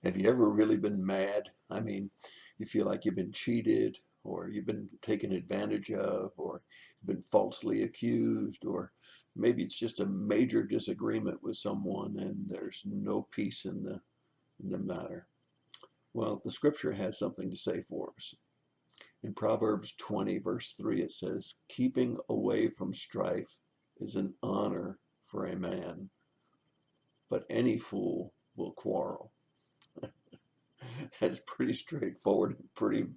Have you ever really been mad? I mean, you feel like you've been cheated, or you've been taken advantage of, or you've been falsely accused, or maybe it's just a major disagreement with someone and there's no peace in the matter. Well, the scripture has something to say for us. In Proverbs 20, verse 3, it says, "Keeping away from strife is an honor for a man, but any fool will quarrel." That's pretty straightforward and pretty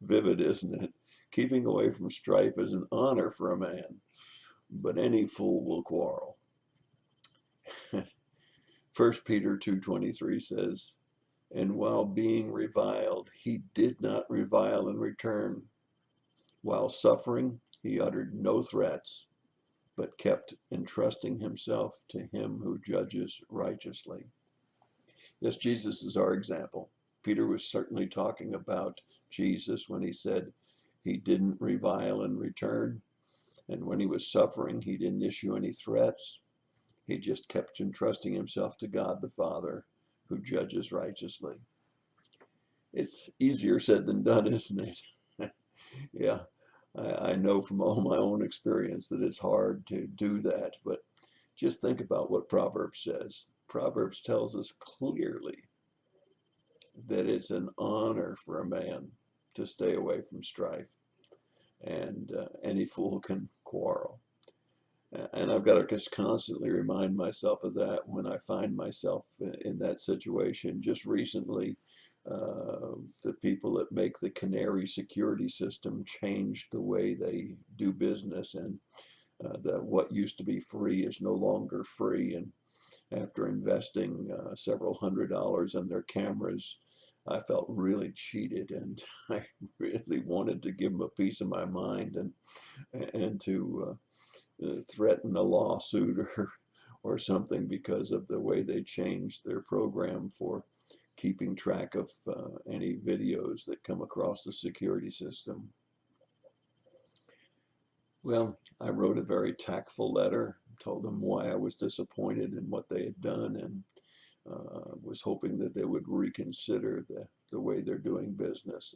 vivid, isn't it? Keeping away from strife is an honor for a man, but any fool will quarrel. 1 Peter 2:23 says, "And while being reviled, he did not revile in return. While suffering, he uttered no threats, but kept entrusting himself to him who judges righteously." Yes, Jesus is our example. Peter was certainly talking about Jesus when he said he didn't revile in return. And when he was suffering, he didn't issue any threats. He just kept entrusting himself to God the Father, who judges righteously. It's easier said than done, isn't it? Yeah, I know from all my own experience that it's hard to do that, but just think about what Proverbs says. Proverbs tells us clearly that it's an honor for a man to stay away from strife, and any fool can quarrel. And I've got to just constantly remind myself of that when I find myself in that situation. Just recently, the people that make the Canary security system changed the way they do business, and that what used to be free is no longer free. And after investing several $100s in their cameras, I felt really cheated, and I really wanted to give them a piece of my mind and to threaten a lawsuit or something because of the way they changed their program for keeping track of any videos that come across the security system. Well, I wrote a very tactful letter, told them why I was disappointed in what they had done, and was hoping that they would reconsider the way they're doing business.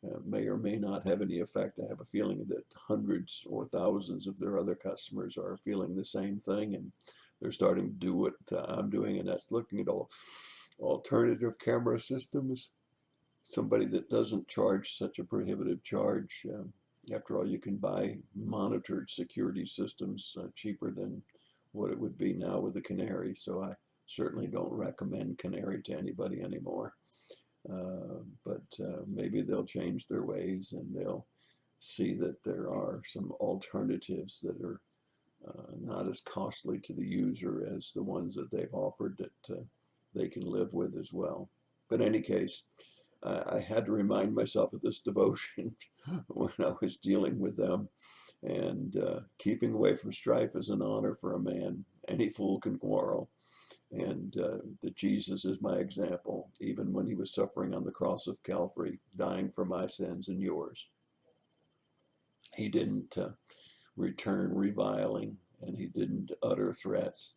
And may or may not have any effect. I have a feeling that hundreds or thousands of their other customers are feeling the same thing, and they're starting to do what I'm doing, and that's looking at all alternative camera systems. Somebody that doesn't charge such a prohibitive charge. After all, you can buy monitored security systems cheaper than what it would be now with the Canary. So I certainly don't recommend Canary to anybody anymore. But maybe they'll change their ways and they'll see that there are some alternatives that are not as costly to the user as the ones that they've offered that they can live with as well. But in any case, I had to remind myself of this devotion when I was dealing with them. And keeping away from strife is an honor for a man. Any fool can quarrel. And that Jesus is my example, even when he was suffering on the cross of Calvary, dying for my sins and yours. He didn't return reviling, and he didn't utter threats.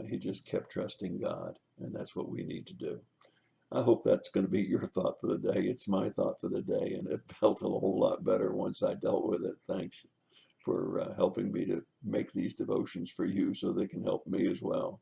He just kept trusting God, and that's what we need to do. I hope that's going to be your thought for the day. It's my thought for the day, and it felt a whole lot better once I dealt with it. Thanks for helping me to make these devotions for you so they can help me as well.